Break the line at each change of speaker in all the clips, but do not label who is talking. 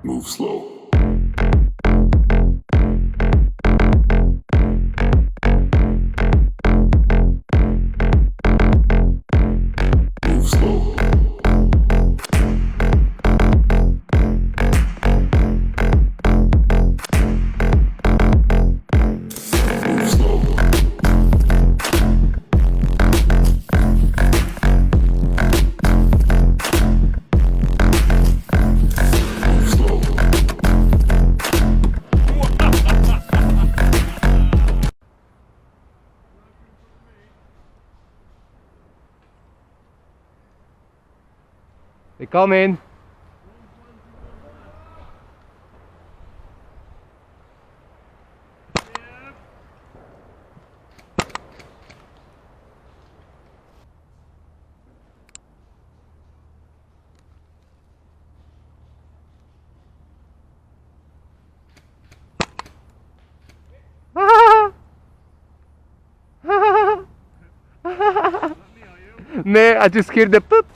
Move slow. Move slow. Move slow. Move slow.
They come in. No, I just heard the poop.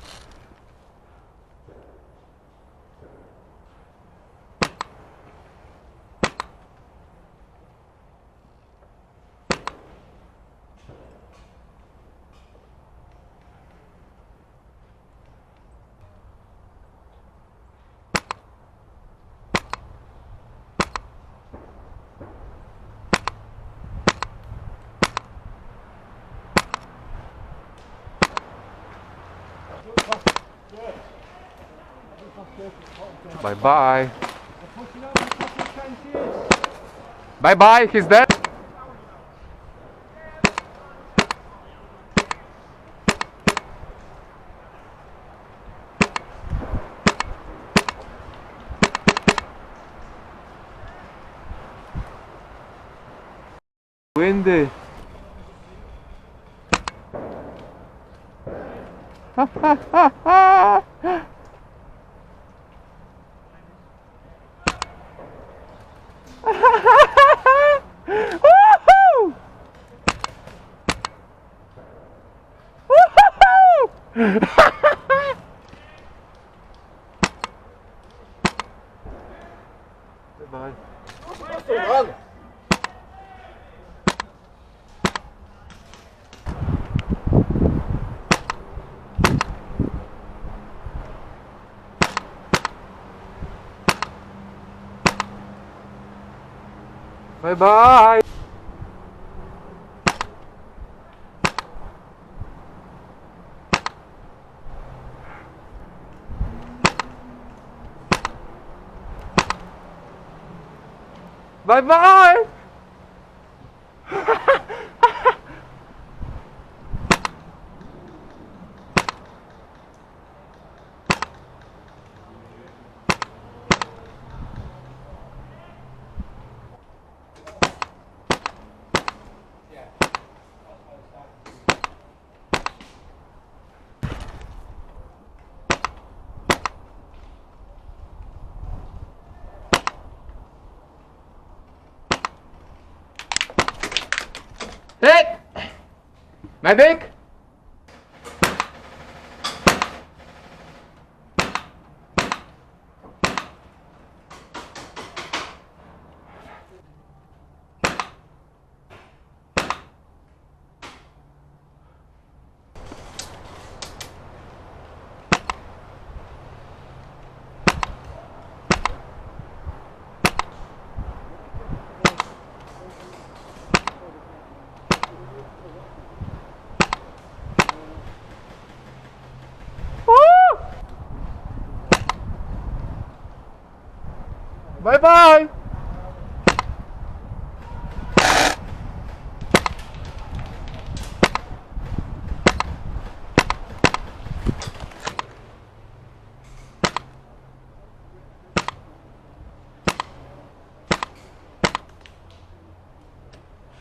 Bye bye. Bye bye, he's dead. Windy. Ha ha ha ha! Woohoo! Woohoo! Bye. Bye bye. Bye bye. Hit! Medic! Bye bye.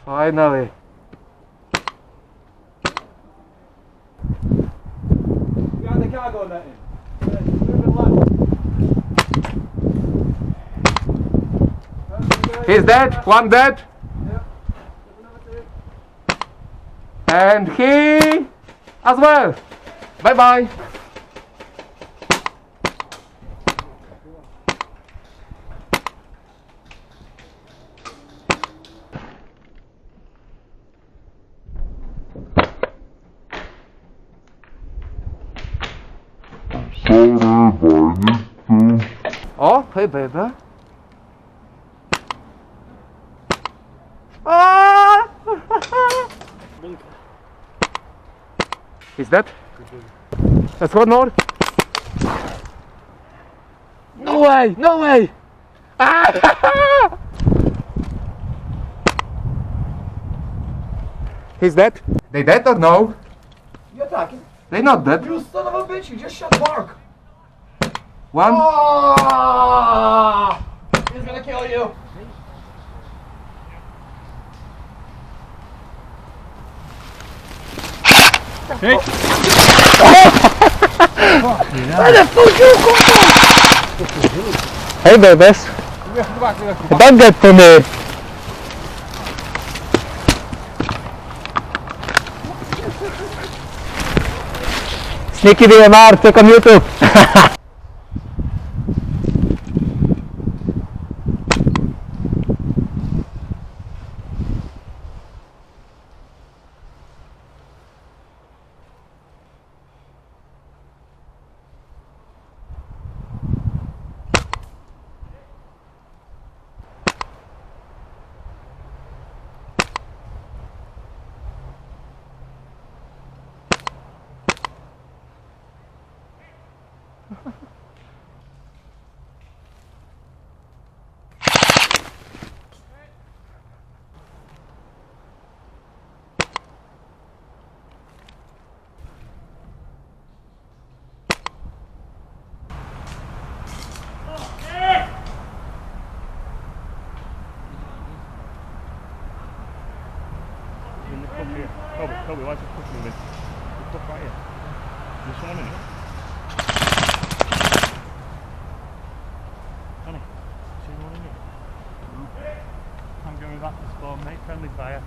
Finally.
Behind the cargo netting.
He's dead. One dead. And he as well. Bye bye. Oh, hey baby. Ah! Is that? That's one more. No way! No way! Ah! He's dead. They dead or no?
You attacking?
They not dead.
You son of a bitch, you just shot Mark.
One.
Oh! He's gonna kill you.
Where the fuck you come from? Hey babies. Don't get to me. Sneaky DMR, check on YouTube.
Toby, why is the push moving? The push right here. There's someone in it. Johnny, see anyone in here? I'm going back to spawn, mate. Friendly fire.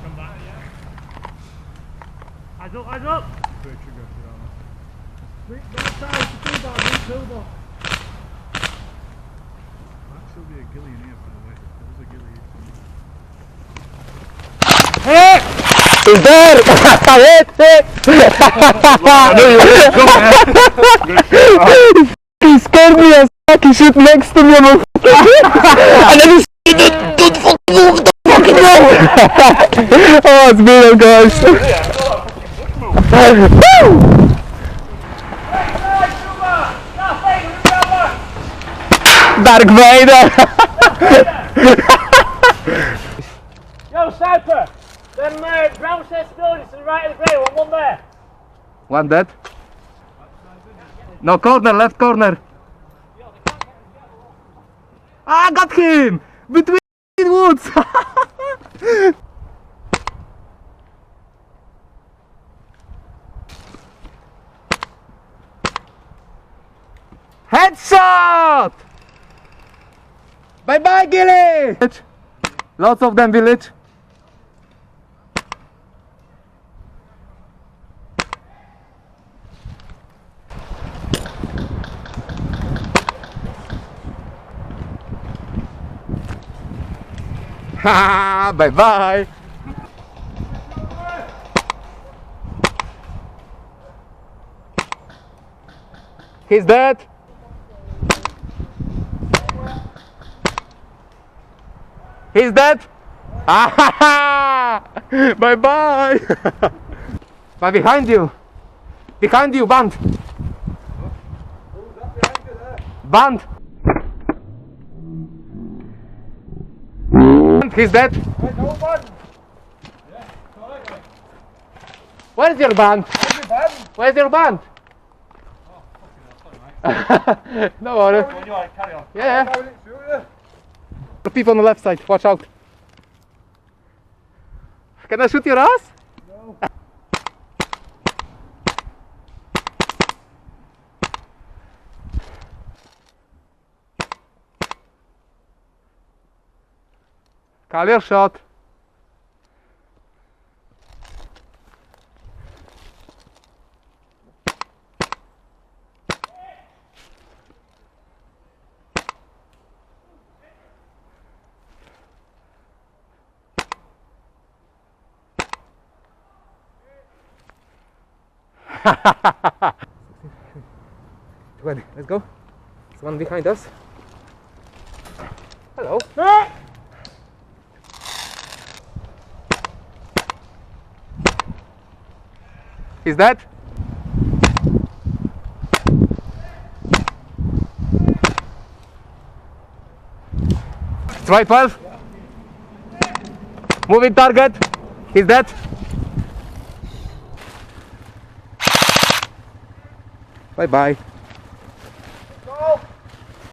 Come back. Eyes up, eyes up!
Should be a ghillie in here, by the way. There was a ghillie.
Hey! He's there! He scared me as fuck. He shit next to me and then he said, don't fucking move, don't fucking move! Oh, it's brilliant, guys. Dark Vader!
Yo, Sniper! Them brown set buildings to the right of the grey one there.
One dead. No, corner, left corner. I got him! Between woods! Headshot! Bye bye, ghillie! Lots of them, village. Ha! Bye bye! He's dead! He's dead! Ah, bye bye! But behind you! Behind you, band! Band! He's dead!
Wait, no button. Yeah, it's alright, mate.
Where's your band?
Where's your button?
Where's your band?
Oh, fucking hell, sorry, mate.
No worry.
When you are, carry on.
Yeah.
Carry it through, yeah.
The people on the left side, watch out. Can I shoot your ass?
No.
Clear shot. Ready, let's go. There's one behind us. Hello. Is that? Try 12. Moving target. Is that? Bye bye.